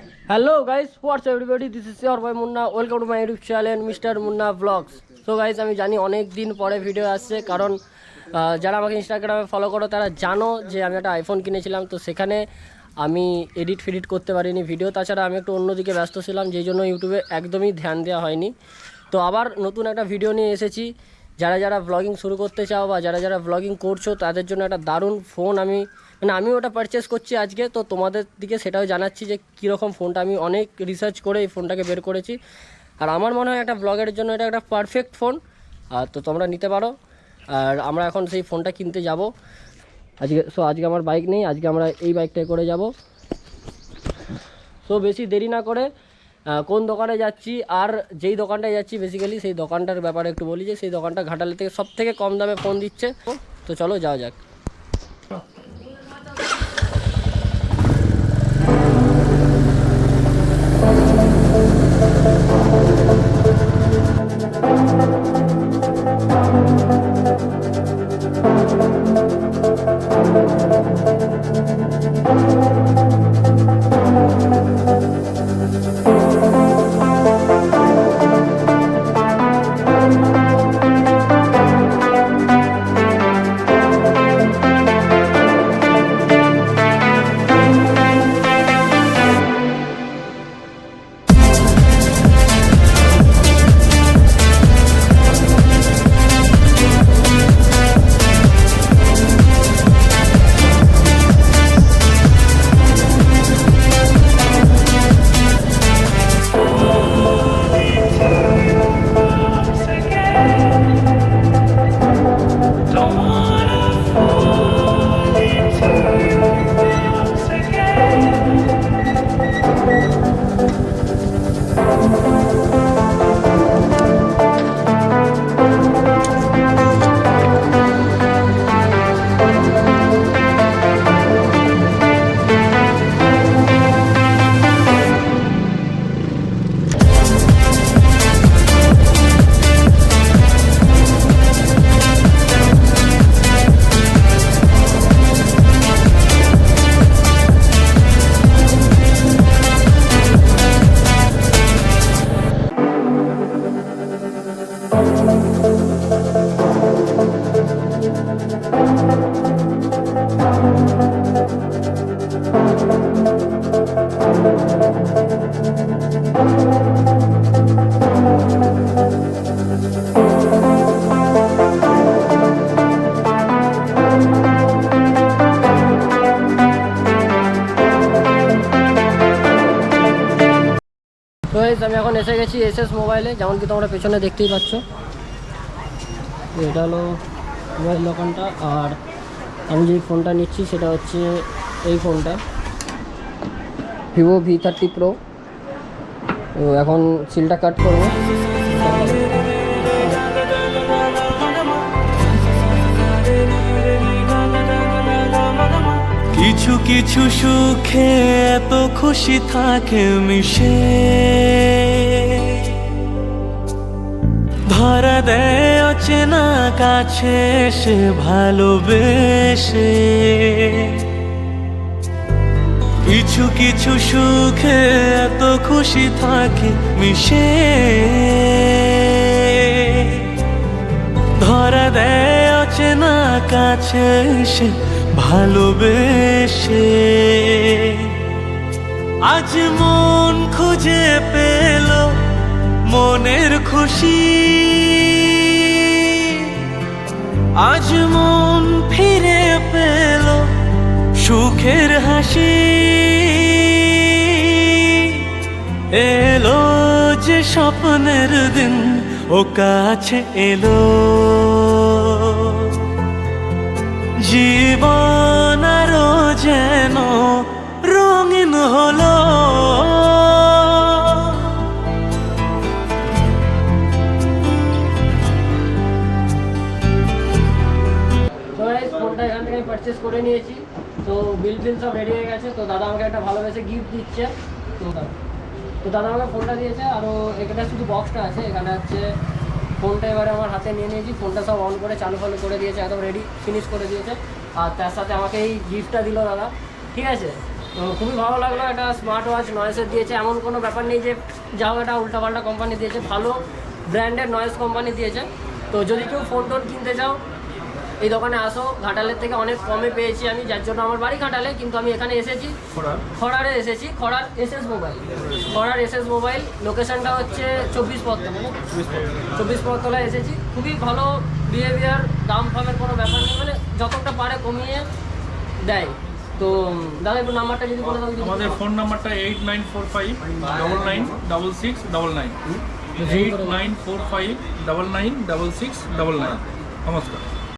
Hello guys, what's everybody? This is your boy Munna. Welcome to my YouTube channel, Mr. Munna Vlogs. So guys, আমি জানি অনেক দিন পরে video আসছে কারণ যারা আমাকে ইনস্টাগ্রামে ফলো করো তারা জানো যে আমি একটা আইফোন কিনেছিলাম, তো সেখানে আমি এডিট করতে পারিনি ভিডিও। তাছাড়া আমি একটু অন্যদিকে ব্যস্ত ছিলাম, যেই জন্য ইউটিউবে একদমই ধ্যান দেওয়া হয়নি। তো আবার নতুন একটা ভিডিও নিয়ে এসেছি। যারা ব্লগিং শুরু করতে চাও বা যারা ব্লগিং করছো তাদের জন্য একটা দারুণ ফোন আমি ওটা পারচেস করছি আজকে। তো তোমাদের দিকে সেটাও জানাচ্ছি যে কীরকম ফোনটা। আমি অনেক রিসার্চ করে এই ফোনটাকে বের করেছি, আর আমার মনে হয় একটা ব্লগের জন্য এটা একটা পারফেক্ট ফোন। আর তো তোমরা নিতে পারো। আর আমরা এখন সেই ফোনটা কিনতে যাব আজকে আমার বাইক নেই, আজকে আমরা এই বাইকটায় করে যাব। সো বেশি দেরি না করে কোন দোকানে যাচ্ছি আর যেই দোকানটায় যাচ্ছি বেসিক্যালি সেই দোকানটার ব্যাপারে একটু বলি যে সেই দোকানটা ঘাটালে থেকে সবথেকে কম দামে ফোন দিচ্ছে। তো চলো যাওয়া যাক। তো আমি এখন এসে গেছি এসএস মোবাইলে, যেমন কি তোমরা পেছনে দেখতেই পাচ্ছ। এটা হলো মোবাইল দোকানটা, আর আমি যেই ফোনটা নিচ্ছি সেটা হচ্ছে এই ফোনটা, ভিভো V30 Pro। তো এখন সিলটা কাট করবো। কিছু কিছু সুখে এত খুশি থাকে মিশে, ধরা দেয় অচেনা কাছে সে ভালোবেসে। কিছু কিছু সুখে এত খুশি থাকে মিশে, ধরা দেয় অচেনা কাছে সে ভালোবেসে। আজ মন খুঁজে পেল মনের খুশি, আজ মন ফিরে পেল সুখের হাসি। এলো যে স্বপ্নের দিন ও কাছে এলো, জীবন আরো যেন রঙিন হলো। ফোনটা এখান থেকে পারচেস করে নিয়েছি। তো বিল সব রেডি হয়ে গেছে। তো দাদা আমাকে একটা ভালোবেসে গিফট দিচ্ছে। তো দাদা আমাকে ফোনটা দিয়েছে, আরও এখানে শুধু বক্সটা আছে। এখানে হচ্ছে ফোনটা এবারে আমার হাতে নিয়ে নিয়েছি। ফোনটা সব অন করে চালু করে দিয়েছে, একদম রেডি ফিনিশ করে দিয়েছে। আর তার সাথে আমাকে এই গিফটটা দিল দাদা, ঠিক আছে। তো খুবই ভালো লাগলো, একটা স্মার্ট ওয়াচ নয়েসের দিয়েছে, এমন কোনো ব্যাপার নেই যে যাও এটা উল্টাপাল্টা কোম্পানি দিয়েছে, ভালো ব্র্যান্ডের নয়েস কোম্পানি দিয়েছে। তো যদি কেউ ফোন টোন কিনতে চাও এই দোকানে আসো, ঘাটালের থেকে অনেক কমে পেয়েছি আমি, যার জন্য আমার বাড়ি ঘাটালে, কিন্তু আমি এখানে এসেছি খড়ারে এসেছি, খড়ার এসএস মোবাইল, খড়ার এসএস মোবাইল, লোকেশনটা হচ্ছে 24 পথতলা, 24 পথতলায় এসেছি। খুবই ভালো বিহেভিয়ার, দাম ফামের কোনো ব্যাপার নেই, মানে যতটা পারে কমিয়ে দেয়। তো দাদা একটু নাম্বারটা যদি বলে দাও। আমাদের ফোন নাম্বারটা 8945 996699, 8945 996699। নমস্কার।